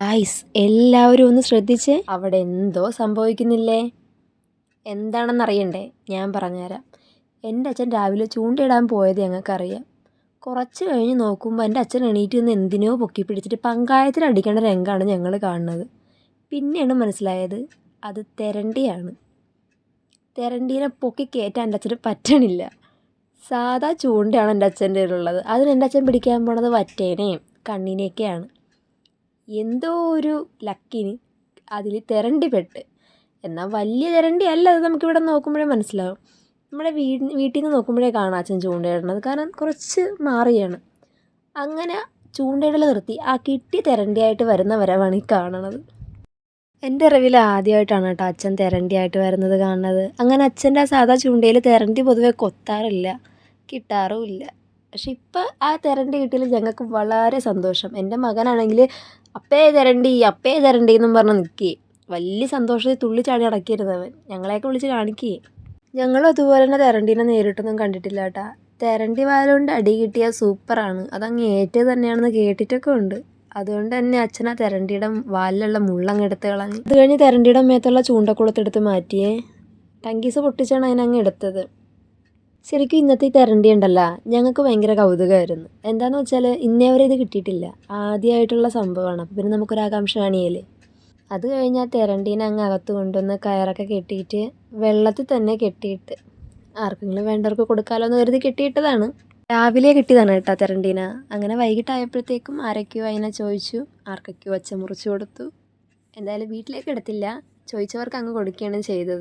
Guys എല്ലാവരും ഒന്ന് ശ്രദ്ധിച്ച്, അവിടെ എന്തോ സംഭവിക്കുന്നില്ലേ? എന്താണെന്നറിയണ്ടേ? ഞാൻ പറഞ്ഞുതരാം. എൻ്റെ അച്ഛൻ രാവിലെ ചൂണ്ടയിടാൻ പോയത് ഞങ്ങൾക്കറിയാം. കുറച്ച് കഴിഞ്ഞ് നോക്കുമ്പോൾ എൻ്റെ അച്ഛൻ എണീറ്റ് നിന്ന് എന്തിനോ പൊക്കി പിടിച്ചിട്ട് പങ്കായത്തിൽ അടിക്കേണ്ട രംഗമാണ് ഞങ്ങൾ കാണുന്നത്. പിന്നെയാണ് മനസ്സിലായത് അത് തെരണ്ടിയാണ്. തെരണ്ടീനെ പൊക്കി കയറ്റാൻ എൻ്റെ അച്ഛന് പറ്റണില്ല. സാധാ ചൂണ്ടയാണ് എൻ്റെ അച്ഛൻ്റെ കയ്യിലുള്ളത്. അതിന് എൻ്റെ അച്ഛൻ പിടിക്കാൻ പോണത് വറ്റേനെയും കണ്ണിനെയൊക്കെയാണ്. എന്തോ ഒരു ലക്കിന് അതിൽ തെരണ്ടി പെട്ട്. എന്നാൽ വലിയ തെരണ്ടി അല്ല, അത് നമുക്കിവിടെ നോക്കുമ്പോഴേ മനസ്സിലാവും. നമ്മുടെ വീട്ടിൽ നിന്ന് നോക്കുമ്പോഴേ കാണാം അച്ഛൻ ചൂണ്ടയിടുന്നത്. കാരണം കുറച്ച് മാറിയാണ്. അങ്ങനെ ചൂണ്ടയിടൽ നിർത്തി ആ കിട്ടി തെരണ്ടിയായിട്ട് വരുന്ന വരവാണ് ഈ കാണണത്. എൻ്റെ അറിവിൽ ആദ്യമായിട്ടാണ് കേട്ടോ അച്ഛൻ തെരണ്ടിയായിട്ട് വരുന്നത് കാണുന്നത്. അങ്ങനെ അച്ഛൻ്റെ ആ സാധാ ചൂണ്ടയിൽ തെരണ്ടി പൊതുവെ കൊത്താറില്ല, കിട്ടാറുമില്ല. പക്ഷെ ഇപ്പം ആ തെരണ്ടി കിട്ടിയതിൽ ഞങ്ങൾക്ക് വളരെ സന്തോഷം. എൻ്റെ മകനാണെങ്കിൽ അപ്പേ തെരണ്ടി എന്നും പറഞ്ഞ് നിൽക്കുകയെ വലിയ സന്തോഷത്തിൽ തുള്ളിച്ചാടി നടക്കരുതവൻ, ഞങ്ങളെയൊക്കെ വിളിച്ച് കാണിക്കുകയെ. ഞങ്ങളും അതുപോലെ തന്നെ തെരണ്ടീനെ നേരിട്ടൊന്നും കണ്ടിട്ടില്ല കേട്ടോ. തെരണ്ടി വാലുകൊണ്ട് അടി കിട്ടിയാൽ സൂപ്പറാണ്, അതങ്ങ് ഏറ്റത് തന്നെയാണെന്ന് കേട്ടിട്ടൊക്കെ ഉണ്ട്. അതുകൊണ്ട് തന്നെ അച്ഛൻ ആ തെരണ്ടിയുടെ വാലിലുള്ള മുള്ളങ്ങ് എടുത്ത് കളഞ്ഞു. അത് കഴിഞ്ഞ് തെരണ്ടിയുടെ മേത്തുള്ള ചൂണ്ടക്കുളത്തെടുത്ത് മാറ്റിയേ ടങ്കീസ് പൊട്ടിച്ചാണ് അതിനങ്ങ് എടുത്തത്. ശരിക്കും ഇന്നത്തെ ഈ തെരണ്ടി ഉണ്ടല്ലോ, ഞങ്ങൾക്ക് ഭയങ്കര കൗതുകമായിരുന്നു. എന്താണെന്ന് വെച്ചാൽ ഇന്നേ വരെ ഇത് കിട്ടിയിട്ടില്ല, ആദ്യമായിട്ടുള്ള സംഭവമാണ്. അപ്പോൾ പിന്നെ നമുക്കൊരാകാംക്ഷ കാണിയല്ലേ. അത് കഴിഞ്ഞ് ആ തെരണ്ടീനെ അങ്ങ് അകത്ത് കൊണ്ടുവന്ന് കയറൊക്കെ കെട്ടിയിട്ട് വെള്ളത്തിൽ തന്നെ കെട്ടിയിട്ട് ആർക്കെങ്കിലും വേണ്ടവർക്ക് കൊടുക്കാമല്ലോ എന്ന് കരുതി കെട്ടിയിട്ടതാണ്. രാവിലെ കിട്ടിയതാണ് കേട്ടോ തെരണ്ടീന. അങ്ങനെ വൈകിട്ടായപ്പോഴത്തേക്കും ആരൊക്കെയോ അതിനെ ചോദിച്ചു, ആർക്കൊക്കെയോ അച്ഛൻ മുറിച്ച് കൊടുത്തു. എന്തായാലും വീട്ടിലേക്ക് എടുത്തില്ല, ചോദിച്ചവർക്ക് അങ്ങ് കൊടുക്കുകയാണ് ചെയ്തത്.